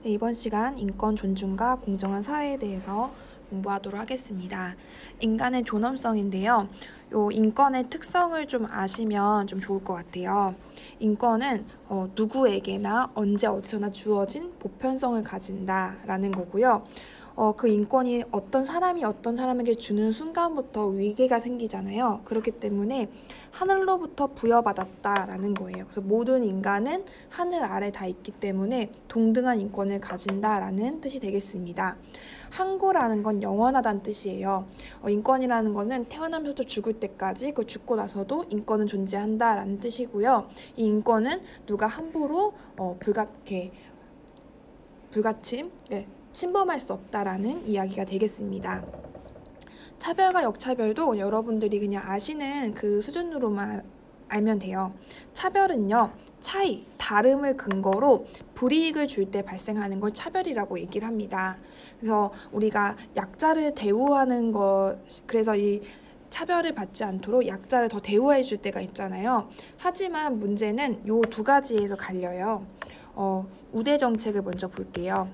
네, 이번 시간 인권 존중과 공정한 사회에 대해서 공부하도록 하겠습니다. 인간의 존엄성인데요. 요 인권의 특성을 좀 아시면 좀 좋을 것 같아요. 인권은 누구에게나 언제 어디서나 주어진 보편성을 가진다라는 거고요. 그 인권이 어떤 사람이 어떤 사람에게 주는 순간부터 위계가 생기잖아요. 그렇기 때문에 하늘로부터 부여받았다라는 거예요. 그래서 모든 인간은 하늘 아래 다 있기 때문에 동등한 인권을 가진다라는 뜻이 되겠습니다. 항구라는 건 영원하다는 뜻이에요. 인권이라는 거는 태어나면서부터 죽을 때까지 그 죽고 나서도 인권은 존재한다라는 뜻이고요. 이 인권은 누가 함부로 불가침, 침범할 수 없다라는 이야기가 되겠습니다. 차별과 역차별도 여러분들이 그냥 아시는 그 수준으로만 알면 돼요. 차별은요, 차이, 다름을 근거로 불이익을 줄 때 발생하는 걸 차별이라고 얘기를 합니다. 그래서 우리가 약자를 대우하는 그래서 이 차별을 받지 않도록 약자를 더 대우해 줄 때가 있잖아요. 하지만 문제는 요 두 가지에서 갈려요. 우대 정책을 먼저 볼게요.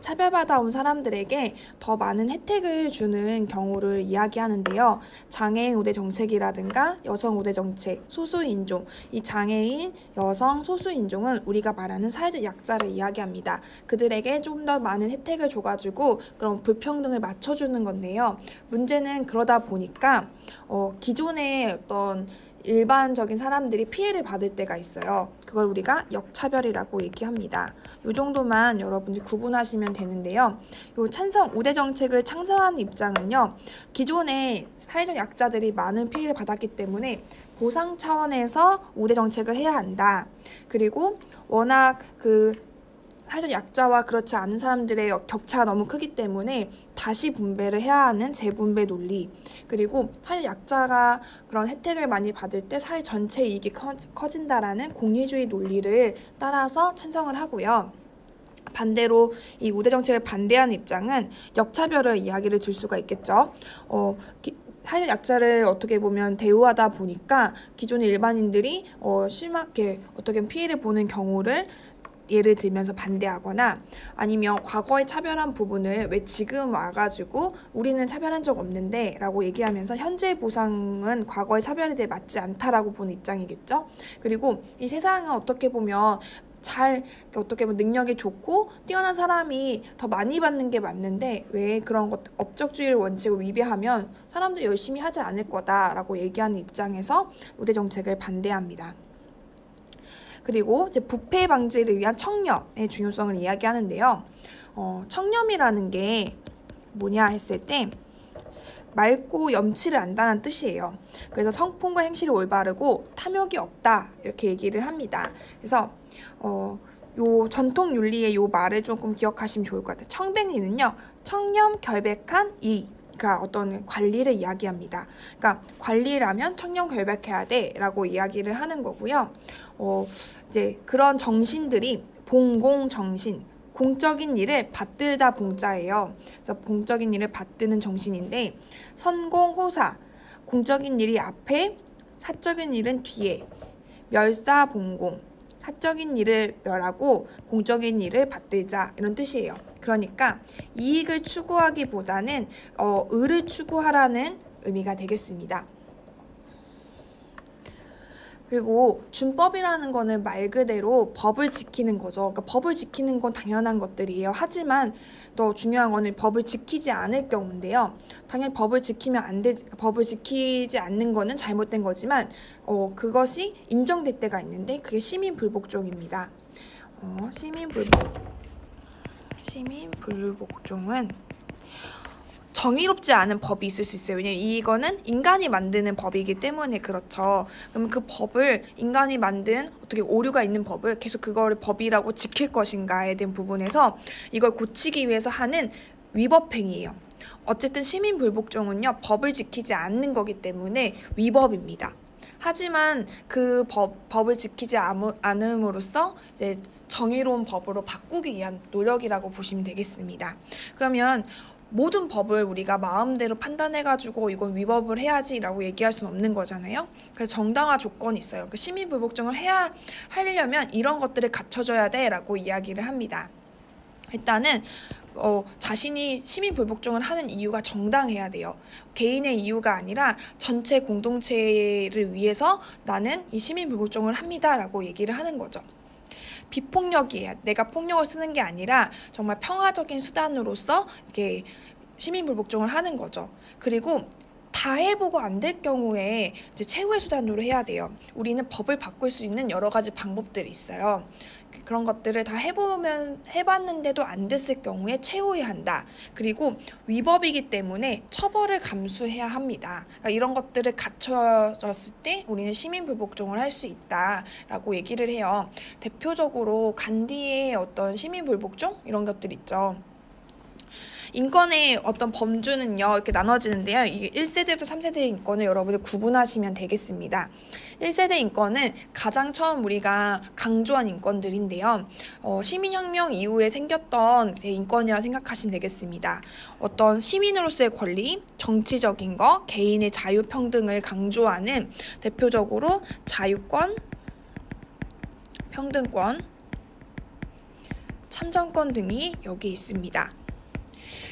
차별받아온 사람들에게 더 많은 혜택을 주는 경우를 이야기하는데요. 장애인 우대 정책이라든가 여성 우대 정책, 소수인종, 이 장애인, 여성, 소수인종은 우리가 말하는 사회적 약자를 이야기합니다. 그들에게 좀 더 많은 혜택을 줘가지고 그런 불평등을 맞춰주는 건데요. 문제는 그러다 보니까 기존의 어떤 일반적인 사람들이 피해를 받을 때가 있어요. 그걸 우리가 역차별이라고 얘기합니다. 이 정도만 여러분들이 구분하시면 되는데요. 요 우대 정책을 창설하는 입장은요. 기존에 사회적 약자들이 많은 피해를 받았기 때문에 보상 차원에서 우대 정책을 해야 한다. 그리고 워낙 사회적 약자와 그렇지 않은 사람들의 격차가 너무 크기 때문에 다시 분배를 해야 하는 재분배 논리, 그리고 사회적 약자가 그런 혜택을 많이 받을 때 사회 전체 이익이 커진다라는 공리주의 논리를 따라서 찬성을 하고요. 반대로 이 우대 정책을 반대하는 입장은 역차별을 이야기를 들 수가 있겠죠. 사회적 약자를 어떻게 보면 대우하다 보니까 기존의 일반인들이 심하게 어떻게 피해를 보는 경우를 예를 들면서 반대하거나 아니면 과거에 차별한 부분을 왜 지금 와가지고 우리는 차별한 적 없는데 라고 얘기하면서 현재의 보상은 과거의 차별에 대해 맞지 않다라고 보는 입장이겠죠. 그리고 이 세상은 어떻게 보면 능력이 좋고 뛰어난 사람이 더 많이 받는 게 맞는데 왜 그런 업적주의를 원칙을 위배하면 사람들이 열심히 하지 않을 거다라고 얘기하는 입장에서 우대 정책을 반대합니다. 그리고 이제 부패 방지를 위한 청렴의 중요성을 이야기하는데요. 청렴이라는 게 뭐냐 했을 때 맑고 염치를 안다는 뜻이에요. 그래서 성품과 행실이 올바르고 탐욕이 없다 이렇게 얘기를 합니다. 그래서 요 전통 윤리의 요 말을 조금 기억하시면 좋을 것 같아요. 청백리는요, 청렴 결백한 이. 그러니까 어떤 관리를 이야기합니다. 그러니까 관리라면 청렴 결백해야 돼라고 이야기를 하는 거고요. 이제 그런 정신들이 봉공 정신, 공적인 일을 받들다 봉자예요. 그래서 공적인 일을 받드는 정신인데 선공호사, 공적인 일이 앞에, 사적인 일은 뒤에, 멸사봉공, 사적인 일을 멸하고 공적인 일을 받들자 이런 뜻이에요. 그러니까 이익을 추구하기보다는 의를 추구하라는 의미가 되겠습니다. 그리고 준법이라는 거는 말 그대로 법을 지키는 거죠. 그러니까 법을 지키는 건 당연한 것들이에요. 하지만 더 중요한 거는 법을 지키지 않을 경우인데요. 당연히 법을 지키지 않는 거는 잘못된 거지만 그것이 인정될 때가 있는데 그게 시민불복종입니다. 시민불복종은 정의롭지 않은 법이 있을 수 있어요. 왜냐면 이거는 인간이 만드는 법이기 때문에 그렇죠. 그럼 그 법을 인간이 만든 어떻게 오류가 있는 법을 계속 그거를 법이라고 지킬 것인가에 대한 부분에서 이걸 고치기 위해서 하는 위법행위예요. 어쨌든 시민불복종은요, 법을 지키지 않는 거기 때문에 위법입니다. 하지만 그 법을 지키지 않음으로써 이제 정의로운 법으로 바꾸기 위한 노력이라고 보시면 되겠습니다. 그러면 모든 법을 우리가 마음대로 판단해가지고 이건 위법을 해야지라고 얘기할 수는 없는 거잖아요. 그래서 정당화 조건이 있어요. 시민불복종을 하려면 이런 것들을 갖춰줘야 돼라고 이야기를 합니다. 일단은 자신이 시민 불복종을 하는 이유가 정당해야 돼요. 개인의 이유가 아니라 전체 공동체를 위해서 나는 이 시민 불복종을 합니다라고 얘기를 하는 거죠. 비폭력이에요. 내가 폭력을 쓰는 게 아니라 정말 평화적인 수단으로서 이렇게 시민 불복종을 하는 거죠. 그리고 다 해보고 안 될 경우에 이제 최후의 수단으로 해야 돼요. 우리는 법을 바꿀 수 있는 여러 가지 방법들이 있어요. 그런 것들을 다 해봤는데도 안 됐을 경우에 최후에 한다. 그리고 위법이기 때문에 처벌을 감수해야 합니다. 그러니까 이런 것들을 갖춰졌을 때 우리는 시민 불복종을 할 수 있다라고 얘기를 해요. 대표적으로 간디의 어떤 시민 불복종 이런 것들 있죠. 인권의 어떤 범주는요, 이렇게 나눠지는데요. 이게 1세대부터 3세대 인권을 여러분이 구분하시면 되겠습니다. 1세대 인권은 가장 처음 우리가 강조한 인권들인데요. 시민혁명 이후에 생겼던 인권이라 생각하시면 되겠습니다. 어떤 시민으로서의 권리, 정치적인 거, 개인의 자유평등을 강조하는 대표적으로 자유권, 평등권, 참정권 등이 여기 있습니다.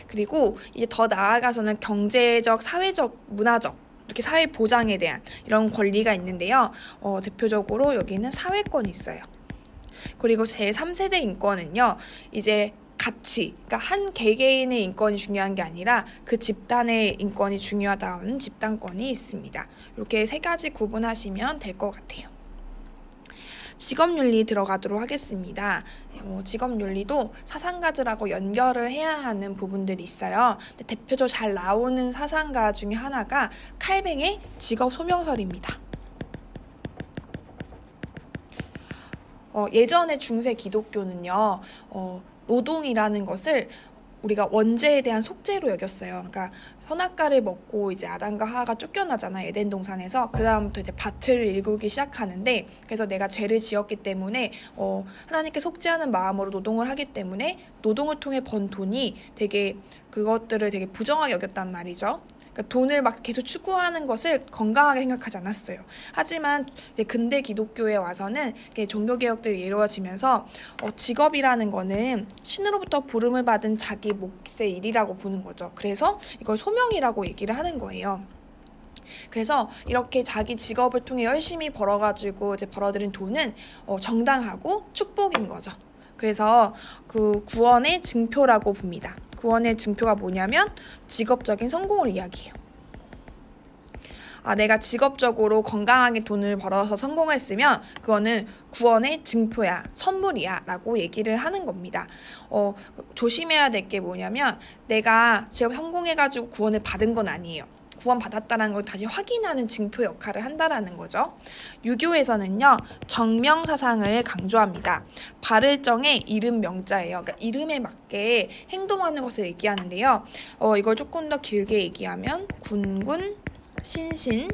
그리고 이제 더 나아가서는 경제적, 사회적, 문화적 이렇게 사회 보장에 대한 이런 권리가 있는데요. 대표적으로 여기는 사회권이 있어요. 그리고 제3세대 인권은요. 이제 가치, 그러니까 한 개개인의 인권이 중요한 게 아니라 그 집단의 인권이 중요하다는 집단권이 있습니다. 이렇게 세 가지 구분하시면 될 것 같아요. 직업윤리 들어가도록 하겠습니다. 직업윤리도 사상가들하고 연결을 해야 하는 부분들이 있어요. 근데 대표적으로 잘 나오는 사상가 중에 하나가 칼뱅의 직업소명설입니다. 예전에 중세 기독교는요, 노동이라는 것을 우리가 원죄에 대한 속죄로 여겼어요. 그러니까 선악과를 먹고 이제 아담과 하와가 쫓겨나잖아요. 에덴 동산에서. 그 다음부터 이제 밭을 일구기 시작하는데, 그래서 내가 죄를 지었기 때문에 하나님께 속죄하는 마음으로 노동을 하기 때문에 노동을 통해 번 돈이 되게 그것들을 되게 부정하게 여겼단 말이죠. 그러니까 돈을 막 계속 추구하는 것을 건강하게 생각하지 않았어요. 하지만 이제 근대 기독교에 와서는 종교개혁들이 이루어지면서 직업이라는 거는 신으로부터 부름을 받은 자기 몫의 일이라고 보는 거죠. 그래서 이걸 소명이라고 얘기를 하는 거예요. 그래서 이렇게 자기 직업을 통해 열심히 벌어가지고 이제 벌어들인 돈은 정당하고 축복인 거죠. 그래서 그 구원의 증표라고 봅니다. 구원의 증표가 뭐냐면 직업적인 성공을 이야기해요. 내가 직업적으로 건강하게 돈을 벌어서 성공했으면 그거는 구원의 증표야, 선물이야 라고 얘기를 하는 겁니다. 조심해야 될 게 뭐냐면 내가 직업 성공해가지고 구원을 받은 건 아니에요. 구원받았다는 걸 다시 확인하는 증표 역할을 한다라는 거죠. 유교에서는요, 정명사상을 강조합니다. 발을정의 이름 명자예요. 그러니까 이름에 맞게 행동하는 것을 얘기하는데요. 이걸 조금 더 길게 얘기하면 군군, 신신,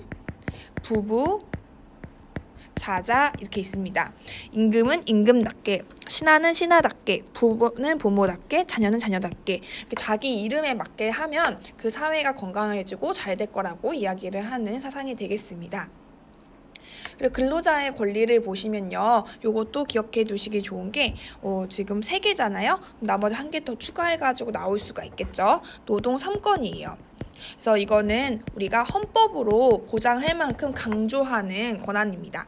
부부, 자자 이렇게 있습니다. 임금은 임금답게, 신하는 신하답게, 부모는 부모답게, 자녀는 자녀답게 이렇게 자기 이름에 맞게 하면 그 사회가 건강해지고 잘 될 거라고 이야기를 하는 사상이 되겠습니다. 그리고 근로자의 권리를 보시면요. 요것도 기억해 두시기 좋은 게 지금 3개잖아요. 나머지 1개 더 추가해가지고 나올 수가 있겠죠. 노동 3권이에요. 그래서 이거는 우리가 헌법으로 보장할 만큼 강조하는 권한입니다.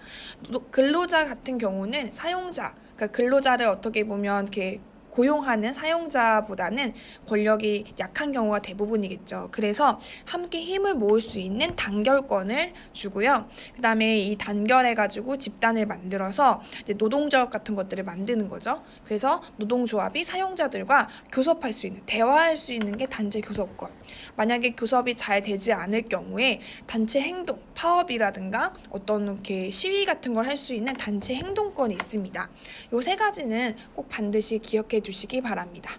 근로자 같은 경우는 사용자, 그러니까 근로자를 어떻게 보면 이렇게 고용하는 사용자보다는 권력이 약한 경우가 대부분이겠죠. 그래서 함께 힘을 모을 수 있는 단결권을 주고요. 그 다음에 이 단결해가지고 집단을 만들어서 이제 노동조합 같은 것들을 만드는 거죠. 그래서 노동조합이 사용자들과 교섭할 수 있는, 대화할 수 있는 게 단체 교섭권. 만약에 교섭이 잘 되지 않을 경우에 단체 행동, 파업이라든가 어떤 이렇게 시위 같은 걸 할 수 있는 단체 행동권이 있습니다. 요 3가지는 꼭 반드시 기억해 주시기 바랍니다.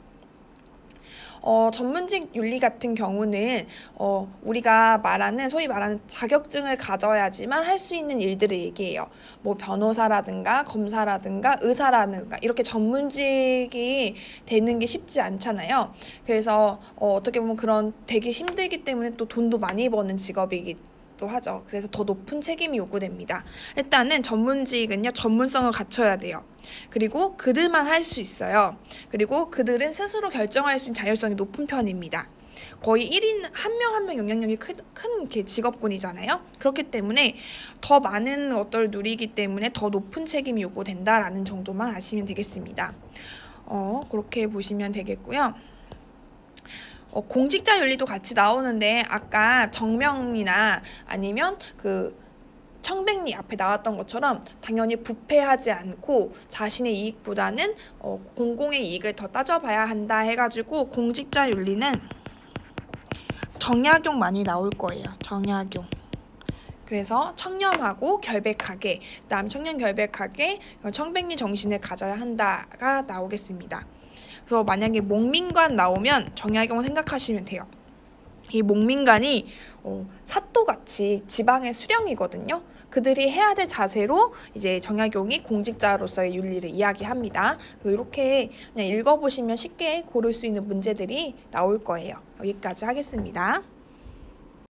전문직 윤리 같은 경우는 우리가 소위 말하는 자격증을 가져야지만 할 수 있는 일들을 얘기해요. 뭐 변호사라든가 검사라든가 의사라든가 이렇게 전문직이 되는 게 쉽지 않잖아요. 그래서 어떻게 보면 그런 되게 힘들기 때문에 또 돈도 많이 버는 직업이기 하기도 하죠. 그래서 더 높은 책임이 요구됩니다. 일단은 전문직은요, 전문성을 갖춰야 돼요. 그리고 그들만 할 수 있어요. 그리고 그들은 스스로 결정할 수 있는 자율성이 높은 편입니다. 거의 1인 한 명 한 명 영향력이 큰 이렇게 직업군이잖아요. 그렇기 때문에 더 많은 것들을 누리기 때문에 더 높은 책임이 요구된다라는 정도만 아시면 되겠습니다. 그렇게 보시면 되겠고요. 공직자 윤리도 같이 나오는데 아까 정명이나 아니면 그 청백리 앞에 나왔던 것처럼 당연히 부패하지 않고 자신의 이익보다는 공공의 이익을 더 따져봐야 한다 해가지고 공직자 윤리는 정약용 많이 나올 거예요. 정약용. 그래서 청렴하고 결백하게, 그다음 청렴 결백하게 청백리 정신을 가져야 한다가 나오겠습니다. 그래서 만약에 목민관 나오면 정약용 생각하시면 돼요. 이 목민관이 사또같이 지방의 수령이거든요. 그들이 해야 될 자세로 이제 정약용이 공직자로서의 윤리를 이야기합니다. 이렇게 그냥 읽어보시면 쉽게 고를 수 있는 문제들이 나올 거예요. 여기까지 하겠습니다.